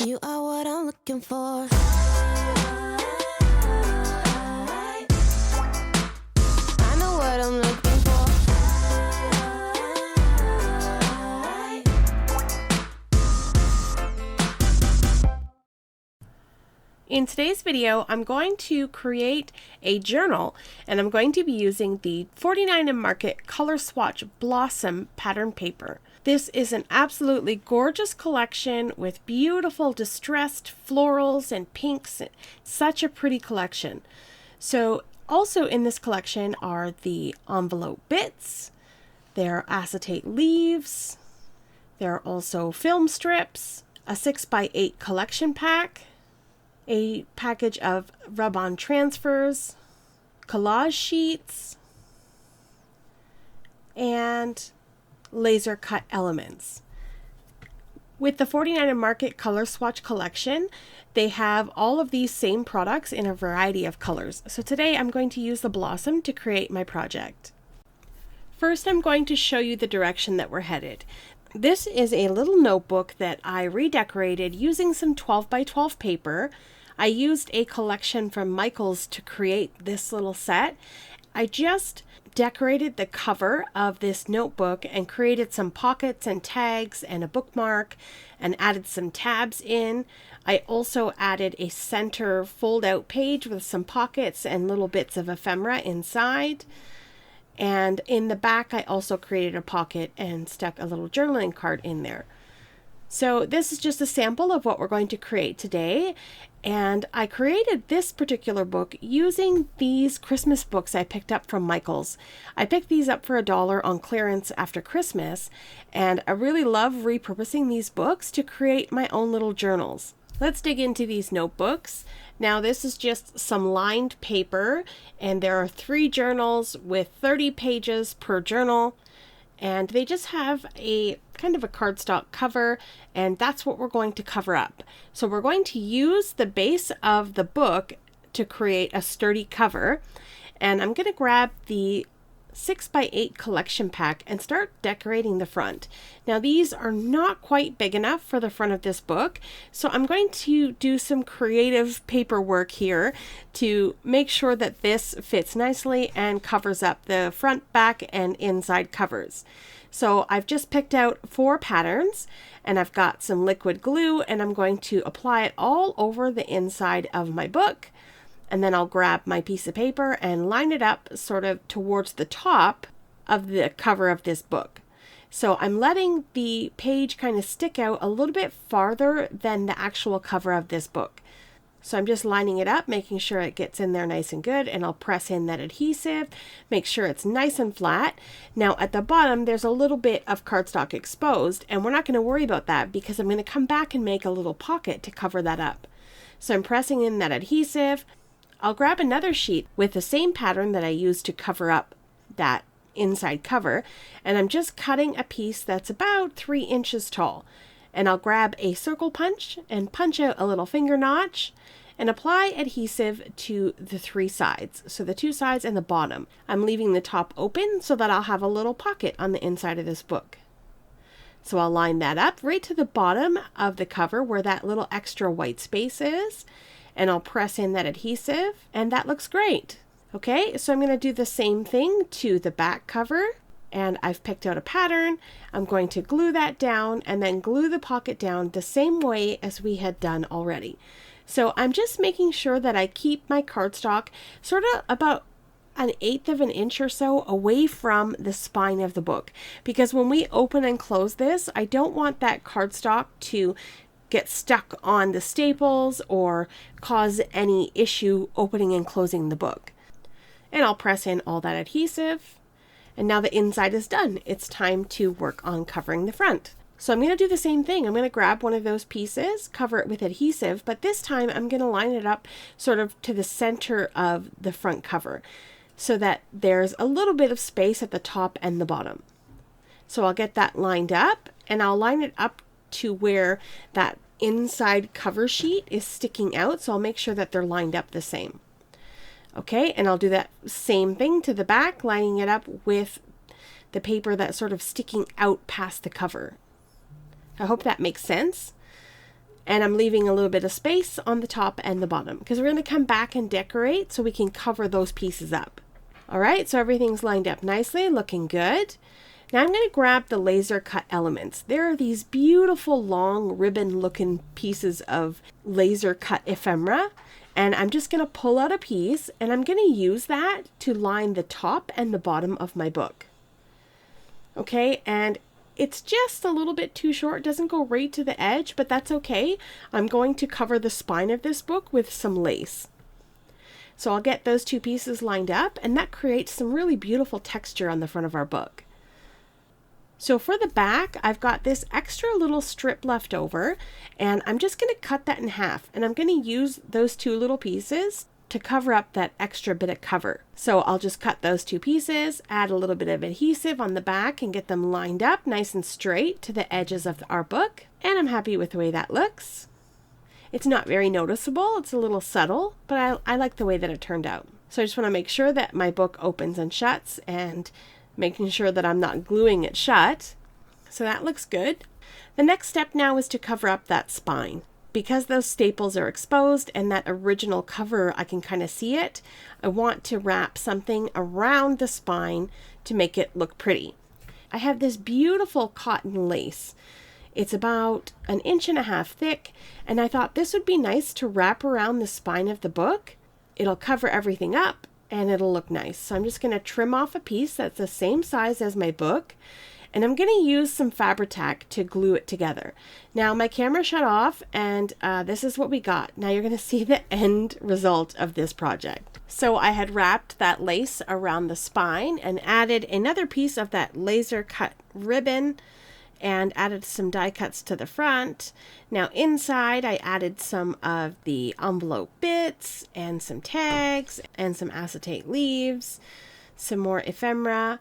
You are what I'm looking for. I know what I'm looking for. In today's video, I'm going to create a journal, and I'm going to be using the 49 and Market Color Swatch Blossom pattern paper. This is an absolutely gorgeous collection with beautiful distressed florals and pinks. Such a pretty collection. So also in this collection are the envelope bits, there are acetate leaves, there are also film strips, a 6x8 collection pack, a package of rub-on transfers, collage sheets, and laser cut elements. With the 49 and Market Color Swatch collection, they have all of these same products in a variety of colors. So today I'm going to use the Blossom to create my project. First, I'm going to show you the direction that we're headed. This is a little notebook that I redecorated using some 12x12 paper. I used a collection from Michaels to create this little set. I just decorated the cover of this notebook and created some pockets and tags and a bookmark and added some tabs in. I also added a center fold out page with some pockets and little bits of ephemera inside. And in the back, I also created a pocket and stuck a little journaling card in there. So this is just a sample of what we're going to create today. And I created this particular book using these Christmas books I picked up from Michaels. I picked these up for $1 on clearance after Christmas, and I really love repurposing these books to create my own little journals. Let's dig into these notebooks. Now this is just some lined paper, and there are 3 journals with 30 pages per journal. And they just have a kind of a cardstock cover, and that's what we're going to cover up. So we're going to use the base of the book to create a sturdy cover, and I'm going to grab the 6x8 collection pack and start decorating the front. Now these are not quite big enough for the front of this book, so I'm going to do some creative paperwork here to make sure that this fits nicely and covers up the front, back, and inside covers. So I've just picked out 4 patterns, and I've got some liquid glue, and I'm going to apply it all over the inside of my book. And then I'll grab my piece of paper and line it up sort of towards the top of the cover of this book. So I'm letting the page kind of stick out a little bit farther than the actual cover of this book. So I'm just lining it up, making sure it gets in there nice and good, and I'll press in that adhesive, make sure it's nice and flat. Now at the bottom, there's a little bit of cardstock exposed, and we're not going to worry about that because I'm going to come back and make a little pocket to cover that up. So I'm pressing in that adhesive. I'll grab another sheet with the same pattern that I used to cover up that inside cover, and I'm just cutting a piece that's about 3 inches tall. And I'll grab a circle punch and punch out a little finger notch and apply adhesive to the 3 sides, so the 2 sides and the bottom. I'm leaving the top open so that I'll have a little pocket on the inside of this book. So I'll line that up right to the bottom of the cover where that little extra white space is. And I'll press in that adhesive, and that looks great. Okay, so I'm going to do the same thing to the back cover, and I've picked out a pattern. I'm going to glue that down and then glue the pocket down the same way as we had done already. So I'm just making sure that I keep my cardstock sort of about 1/8 of an inch or so away from the spine of the book, because when we open and close this, I don't want that cardstock to get stuck on the staples or cause any issue opening and closing the book. And I'll press in all that adhesive, and now the inside is done. It's time to work on covering the front. So I'm going to do the same thing. I'm going to grab one of those pieces, cover it with adhesive, but this time I'm going to line it up sort of to the center of the front cover so that there's a little bit of space at the top and the bottom. So I'll get that lined up, and I'll line it up to where that inside cover sheet is sticking out, so I'll make sure that they're lined up the same. Okay, and I'll do that same thing to the back, lining it up with the paper that's sort of sticking out past the cover. I hope that makes sense. And I'm leaving a little bit of space on the top and the bottom because we're going to come back and decorate so we can cover those pieces up. All right, so everything's lined up nicely, looking good. Now I'm going to grab the laser cut elements. There are these beautiful long ribbon looking pieces of laser cut ephemera. And I'm just going to pull out a piece and I'm going to use that to line the top and the bottom of my book. Okay, and it's just a little bit too short. It doesn't go right to the edge, but that's okay. I'm going to cover the spine of this book with some lace. So I'll get those two pieces lined up, and that creates some really beautiful texture on the front of our book. So for the back, I've got this extra little strip left over, and I'm just going to cut that in half, and I'm going to use those two little pieces to cover up that extra bit of cover. So I'll just cut those two pieces, add a little bit of adhesive on the back and get them lined up nice and straight to the edges of our book. And I'm happy with the way that looks. It's not very noticeable, it's a little subtle, but I like the way that it turned out. So I just want to make sure that my book opens and shuts and making sure that I'm not gluing it shut. So that looks good. The next step now is to cover up that spine. Because those staples are exposed and that original cover, I can kind of see it, I want to wrap something around the spine to make it look pretty. I have this beautiful cotton lace. It's about 1.5 inches thick, and I thought this would be nice to wrap around the spine of the book. It'll cover everything up and it'll look nice. So I'm just going to trim off a piece that's the same size as my book. And I'm going to use some Fabri-Tac to glue it together. Now my camera shut off and this is what we got. Now you're going to see the end result of this project. So I had wrapped that lace around the spine and added another piece of that laser cut ribbon and added some die cuts to the front. Now inside I added some of the envelope bits and some tags and some acetate leaves, some more ephemera.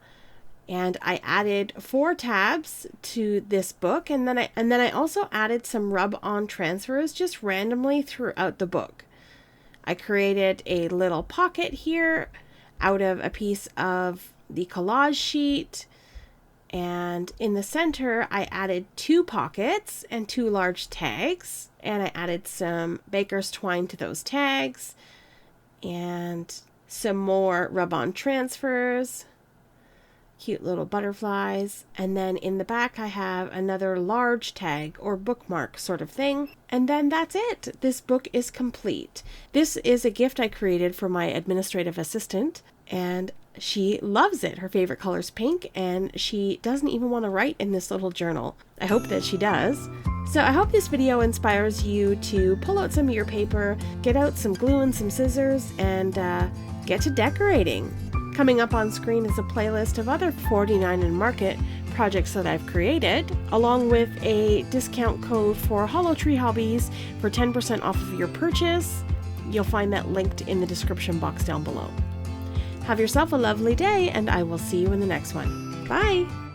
And I added 4 tabs to this book, and then I also added some rub-on transfers just randomly throughout the book. I created a little pocket here out of a piece of the collage sheet, and in the center I added 2 pockets and 2 large tags, and I added some baker's twine to those tags and some more rub-on transfers. Cute little butterflies, and then in the back I have another large tag or bookmark sort of thing, and then that's it. This book is complete. This is a gift I created for my administrative assistant, and she loves it. Her favorite color is pink, and she doesn't even want to write in this little journal. I hope that she does. So I hope this video inspires you to pull out some of your paper, get out some glue and some scissors, and get to decorating. Coming up on screen is a playlist of other 49 and Market projects that I've created, along with a discount code for Hollow Tree Hobbies for 10% off of your purchase. You'll find that linked in the description box down below. Have yourself a lovely day, and I will see you in the next one. Bye!